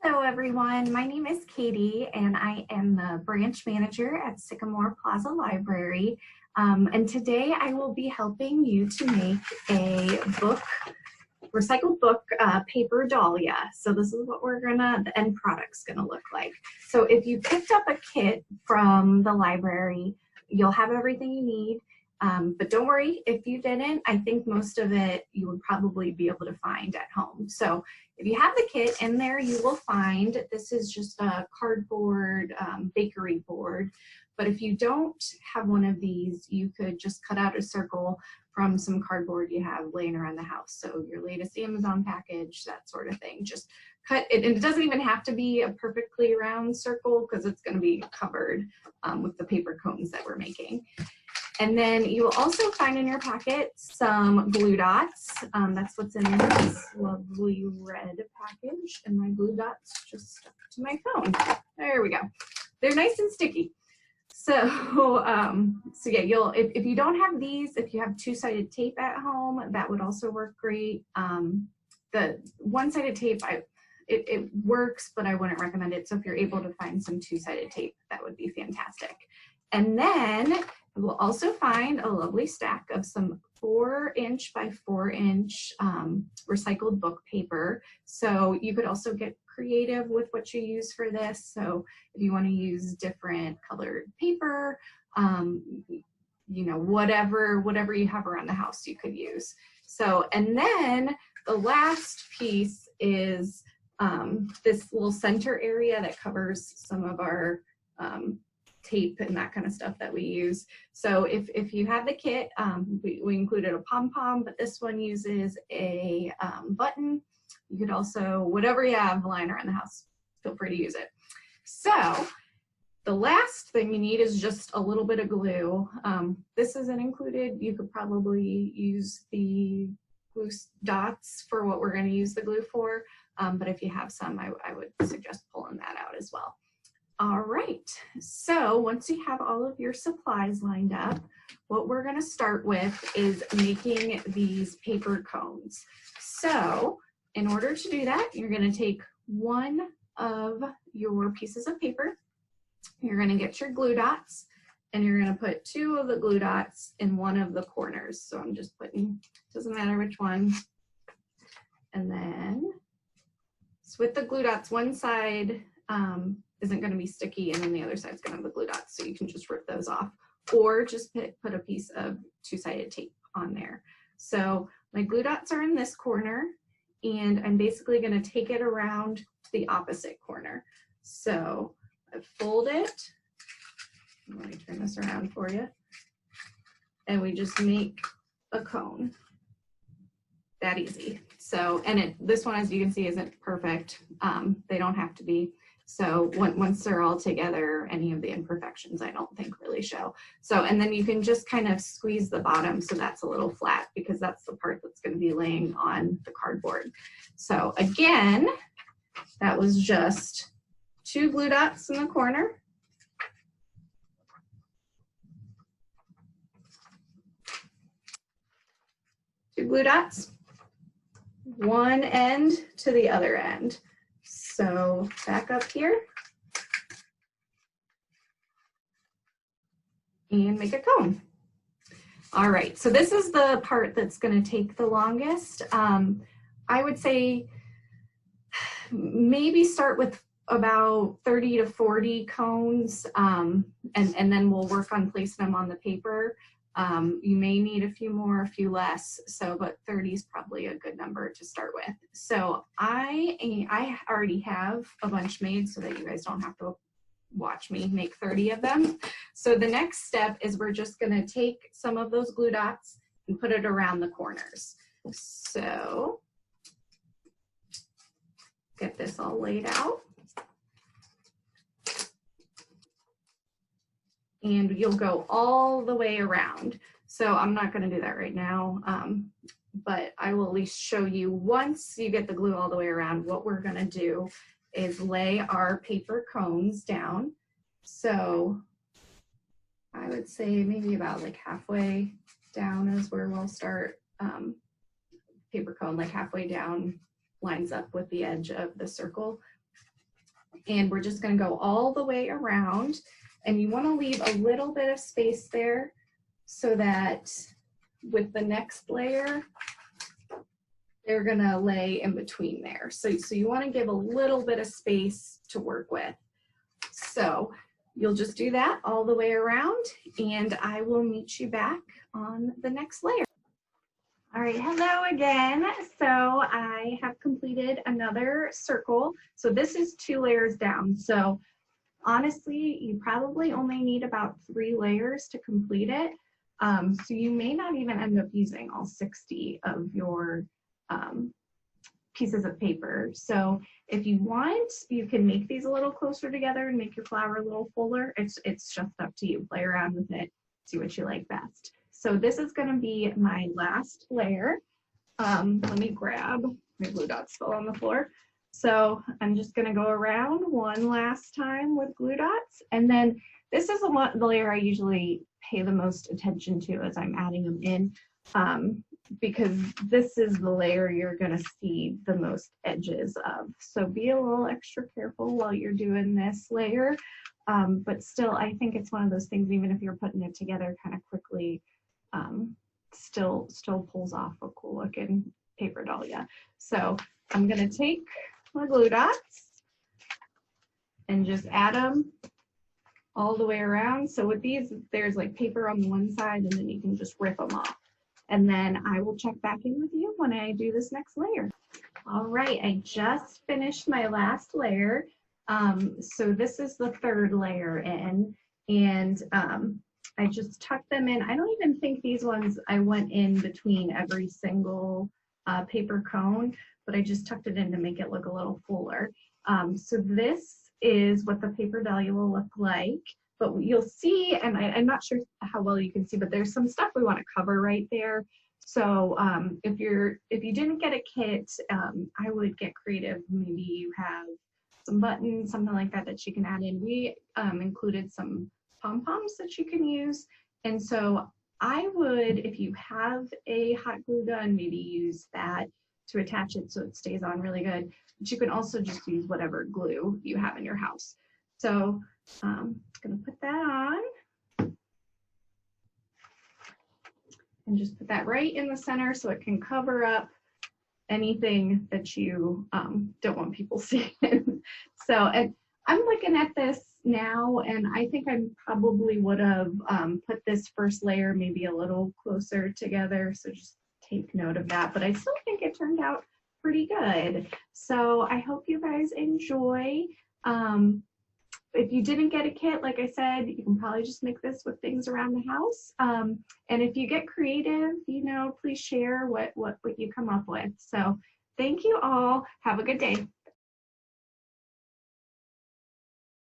Hello everyone, my name is Katie and I am the branch manager at Sycamore Plaza Library. And today I will be helping you to make a recycled book paper dahlia. So this is what the end product's gonna look like. So if you picked up a kit from the library, you'll have everything you need. But don't worry if you didn't. I think most of it you would probably be able to find at home. So if you have the kit in there, you will find this is just a cardboard bakery board. But if you don't have one of these, you could just cut out a circle from some cardboard you have laying around the house. So your latest Amazon package, that sort of thing. Just cut it, and it doesn't even have to be a perfectly round circle because it's going to be covered with the paper cones that we're making. And then you will also find in your packet some glue dots. That's what's in this lovely red package. And my glue dots just stuck to my phone. There we go. They're nice and sticky. So, yeah, if you don't have these, if you have two-sided tape at home, that would also work great. The one-sided tape, it works, but I wouldn't recommend it. So if you're able to find some two-sided tape, that would be fantastic. And then we'll also find a lovely stack of some 4-inch by 4-inch recycled book paper. So you could also get creative with what you use for this. So if you want to use different colored paper, you know, whatever you have around the house you could use. So, and then the last piece is this little center area that covers some of our tape and that kind of stuff that we use. So if you have the kit, we included a pom-pom, but this one uses a button. You could also, whatever you have lying around the house, feel free to use it. So the last thing you need is just a little bit of glue. This isn't included. You could probably use the glue dots for what we're going to use the glue for, but if you have some, I would suggest pulling that out as well. All right, so once you have all of your supplies lined up, what we're going to start with is making these paper cones. So in order to do that, you're going to take one of your pieces of paper, you're going to get your glue dots, and you're going to put 2 of the glue dots in one of the corners. So I'm just putting, doesn't matter which one. And then, so with the glue dots, one side isn't going to be sticky, and then the other side's going to have the glue dots, so you can just rip those off, or just put a piece of two-sided tape on there. So my glue dots are in this corner, and I'm basically going to take it around to the opposite corner. So I fold it. Let me turn this around for you, and we just make a cone. That easy. So, and this one, as you can see, isn't perfect. They don't have to be. So once they're all together, any of the imperfections I don't think really show. So, and then you can just kind of squeeze the bottom so that's a little flat, because that's the part that's going to be laying on the cardboard. So again, that was just 2 glue dots in the corner. Two glue dots, one end to the other end. So back up here and make a cone. All right, so this is the part that's going to take the longest. I would say maybe start with about 30 to 40 cones, and then we'll work on placing them on the paper. You may need a few more, a few less, so but 30 is probably a good number to start with. So I already have a bunch made so that you guys don't have to watch me make 30 of them. So the next step is we're just going to take some of those glue dots and put it around the corners. So get this all laid out. And you'll go all the way around. So I'm not going to do that right now, but I will at least show you once you get the glue all the way around, what we're going to do is lay our paper cones down. So I would say maybe about like halfway down is where we'll start. Paper cone like halfway down lines up with the edge of the circle. And we're just going to go all the way around, and you want to leave a little bit of space there so that with the next layer, they're going to lay in between there. So you want to give a little bit of space to work with. So you'll just do that all the way around, and I will meet you back on the next layer. All right, hello again. So I have completed another circle. So this is 2 layers down. So honestly, you probably only need about 3 layers to complete it. So you may not even end up using all 60 of your pieces of paper. So if you want, you can make these a little closer together and make your flower a little fuller. It's just up to you. Play around with it, see what you like best. So this is going to be my last layer. Let me grab, my glue dots fell on the floor. So I'm just going to go around one last time with glue dots. And then this is the layer I usually pay the most attention to as I'm adding them in, because this is the layer you're going to see the most edges of. So be a little extra careful while you're doing this layer. But still, I think it's one of those things, even if you're putting it together kind of quickly, still pulls off a cool looking paper dahlia. So I'm going to take my glue dots and just add them all the way around. So with these, there's like paper on the one side, and then you can just rip them off. And then I will check back in with you when I do this next layer. All right, I just finished my last layer. So this is the 3rd layer in, and I just tucked them in. I don't even think these ones I went in between every single paper cone, but I just tucked it in to make it look a little fuller. So this is what the paper dahlia will look like. But you'll see, and I'm not sure how well you can see, but there's some stuff we want to cover right there. So if you didn't get a kit, I would get creative. Maybe you have some buttons, something like that that you can add in. We included some pom-poms that you can use. And so I would, if you have a hot glue gun, maybe use that to attach it so it stays on really good. But you can also just use whatever glue you have in your house. So I'm going to put that on and just put that right in the center so it can cover up anything that you don't want people seeing. So and I'm looking at this now, and I think I probably would have put this first layer maybe a little closer together. So just take note of that. But I still think it turned out pretty good. So I hope you guys enjoy. If you didn't get a kit, like I said, you can probably just make this with things around the house. And if you get creative, please share what you come up with. So thank you all. Have a good day.